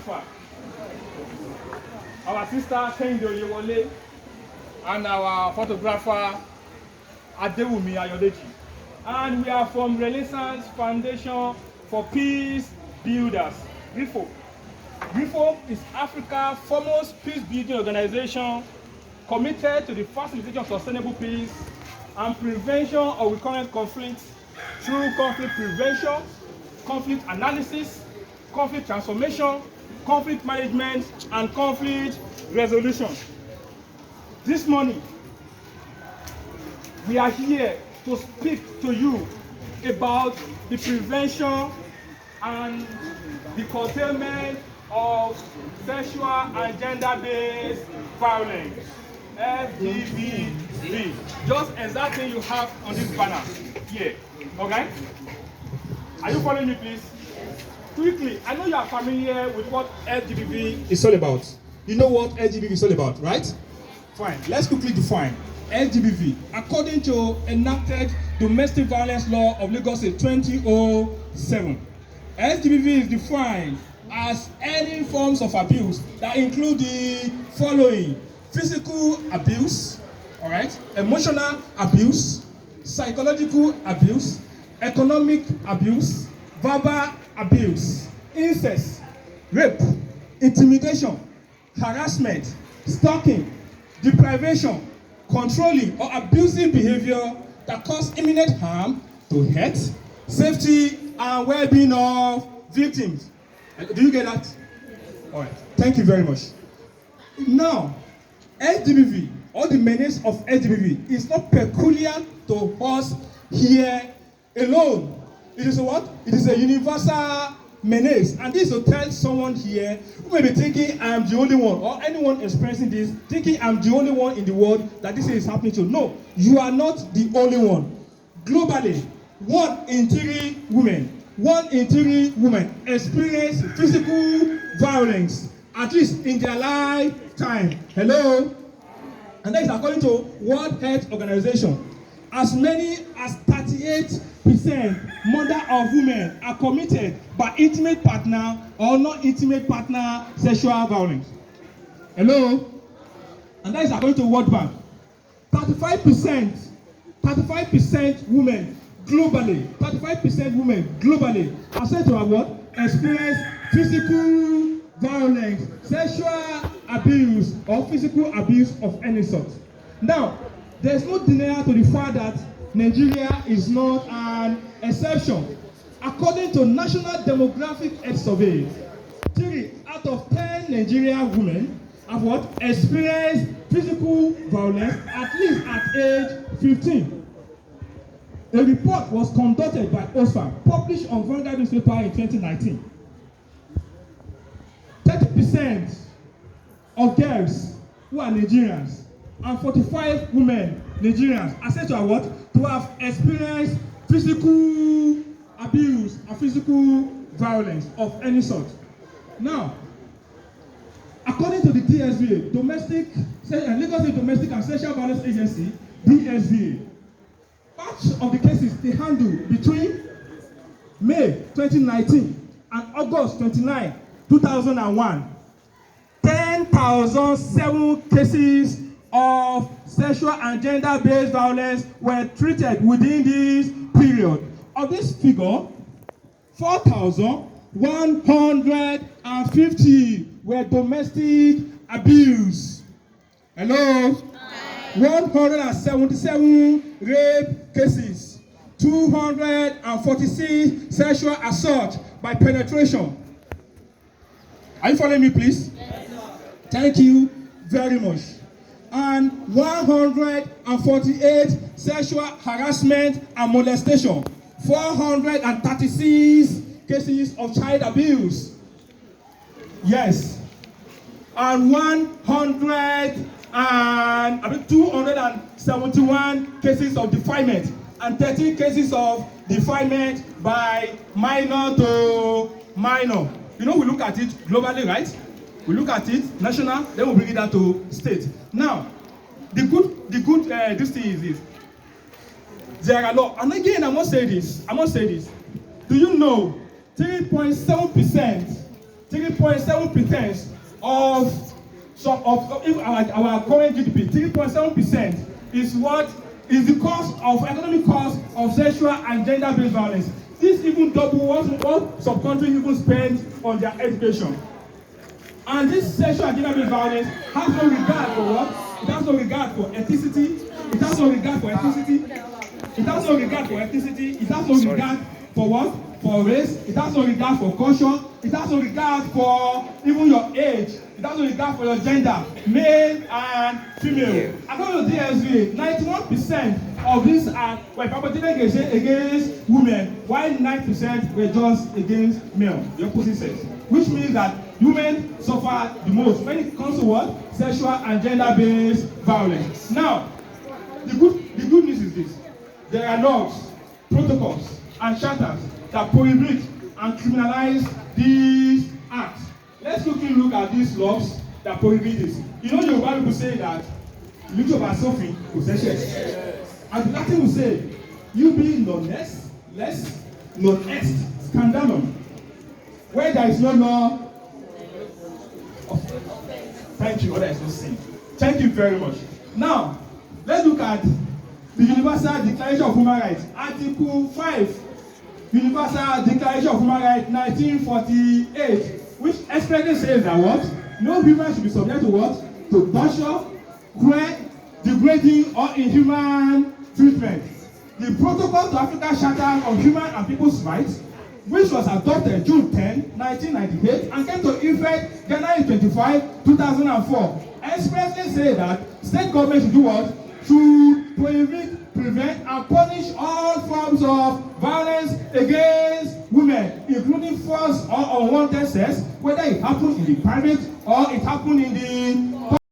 photographer, our sister Kehinde Oyewole, and our photographer Adewumi Ayodeji. And we are from Renaissance Foundation for Peace Builders, REFOP. REFOP is Africa's foremost peace-building organization committed to the facilitation of sustainable peace and prevention of recurrent conflicts through conflict prevention, conflict analysis, conflict transformation, conflict management, and conflict resolution. This morning, we are here to speak to you about the prevention and the curtailment of sexual and gender-based violence, SGBV. Just exactly you have on this banner here. Okay? Are you following me, please? Quickly, I know you are familiar with what SGBV is all about. You know what SGBV is all about, right? Fine. Let's quickly define SGBV. According to enacted Domestic Violence Law of Lagos State 2007, SGBV is defined as any forms of abuse that include the following: physical abuse, all right, emotional abuse, psychological abuse, economic abuse, verbal abuse, incest, rape, intimidation, harassment, stalking, deprivation, controlling or abusive behavior that cause imminent harm to health, safety, and well-being of victims. Do you get that? All right. Thank you very much. Now, SGBV, or the menace of SGBV, is not peculiar to us here alone. It is a what? It is a universal menace. And this will tell someone here who may be thinking I am the only one, or anyone experiencing this, thinking I'm the only one in the world that this is happening to. No, you are not the only one. Globally, 1 in 3 women experience physical violence, at least in their lifetime. Hello? And that is according to World Health Organization. As many as 38% murder of women are committed by intimate partner or non-intimate partner sexual violence. Hello? And that is according to World Bank. 35% women globally, 35% women globally are said to have what? Experience physical violence, sexual abuse, or physical abuse of any sort. Now, there is no denial to the fact that Nigeria is not an exception. According to National Demographic Health Survey, 3 out of 10 Nigerian women have what? Experienced physical violence at least at age 15. A report was conducted by Oxfam, published on Vanguard newspaper in 2019. 30% of girls who are Nigerians and 45 women Nigerians are said to have what? To have experienced physical abuse and physical violence of any sort. Now, according to the DSVA, Lagos State Domestic and Sexual Violence Agency, DSVA, part of the cases they handled between May 2019 and August 29, 2001, 10,007 cases of sexual and gender-based violence were treated within this period. Of this figure, 4,150 were domestic abuse. Hello? 177 rape cases, 246 sexual assault by penetration. Are you following me, please? Yes, sir. Thank you very much. And 148 sexual harassment and molestation, 436 cases of child abuse. Yes. And 271 cases of defilement and 13 cases of defilement by minor to minor. You know, we look at it globally, right? We look at it national, then we bring it down to state. Now, the good this thing is this. There are law, and again, I must say this. Do you know 3.7% 3.7% of our current GDP. 3.7% is what is the cost of economic cost of sexual and gender-based violence. This even double what some countries even spend on their education. And this sexual and gender-based violence has no regard for what? It has no regard for ethnicity. It has no regard for ethnicity. It has no regard for ethnicity. It has no regard for what? For race. It has no regard for culture. It has no regard for even your age. It has no regard for your gender, male and female. According to DSV, 91% of these were perpetrated against women, while 9% were just against male, the opposite sex. Which means that women suffer the most when it comes to what? Sexual and gender-based violence. Now, the good news is this. There are laws, protocols, and charters that prohibit and criminalize these acts. Let's quickly look at these laws that prohibit this. You know, Yoruba people say that little over something possession. And the Latin will say, you be non-est, scandalum. Where there is no law, thank you, there is no sin. Thank you very much. Now, let's look at the Universal Declaration of Human Rights, Article 5, Universal Declaration of Human Rights, 1948, which expressly says that what? No human should be subject to what? To torture, cruel, degrading, or inhuman treatment. The Protocol to Africa Charter on Human and People's Rights, which was adopted June 10, 1998, and came to effect January 25, 2004, expressly say that state government should do what? Should prohibit, prevent, and punish all forms of violence against women, including forced or unwanted sex, whether it happens in the private or it happens in the